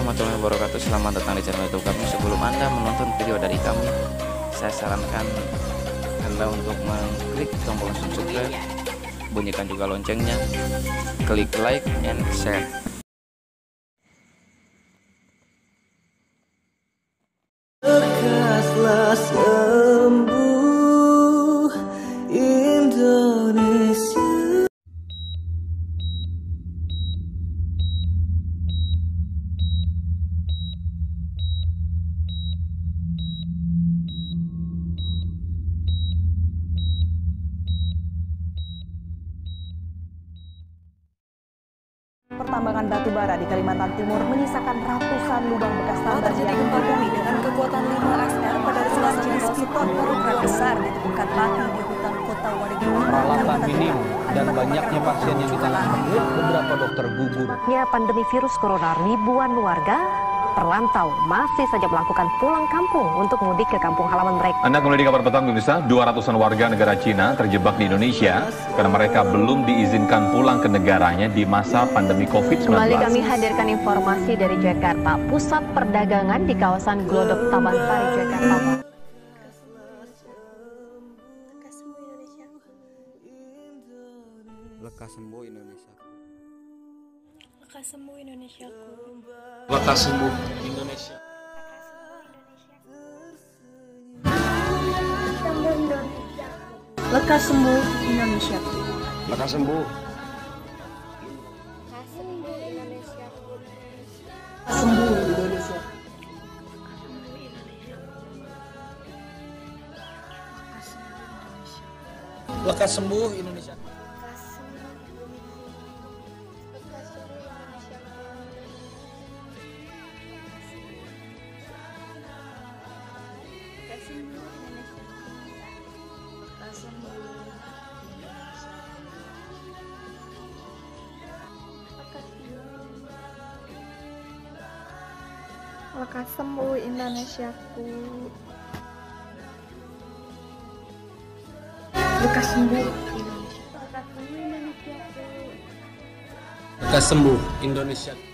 warahmatullahi wabarakatuh. Selamat datang di channel YouTube kami. Sebelum Anda menonton video dari kami, saya sarankan Anda untuk mengklik tombol subscribe, bunyikan juga loncengnya, klik like and share. Lekaslah sembuh Indonesia. Pertambangan batubara di Kalimantan Timur menyisakan ratusan lubang bekas tambang. Terjadi gempa bumi dengan kekuatan 5 Richter pada Selasa jenis piton berukuran besar ditemukan mati di hutan kota Wadigiri. Peralatan minim dan banyaknya pasien yang ditangani membuat beberapa dokter gugur. Pandemi virus corona, ribuan warga perlantau masih saja melakukan pulang kampung untuk mudik ke kampung halaman mereka. Anda kembali di kabar petang pemirsa, 200-an warga negara Cina terjebak di Indonesia karena mereka belum diizinkan pulang ke negaranya di masa pandemi COVID-19. Kembali kami hadirkan informasi dari Jakarta. Pusat perdagangan di kawasan Glodok Taman Sari, Jakarta. Lekas sembuh Indonesia. Lekas sembuh Indonesiaku. Lekas sembuh Indonesia. Lekas sembuh Indonesia. Lekas sembuh. Sembuh Indonesia. Lekas sembuh Indonesia. Lekas sembuh Indonesiaku. Lekas sembuh. Lekas sembuh Indonesia.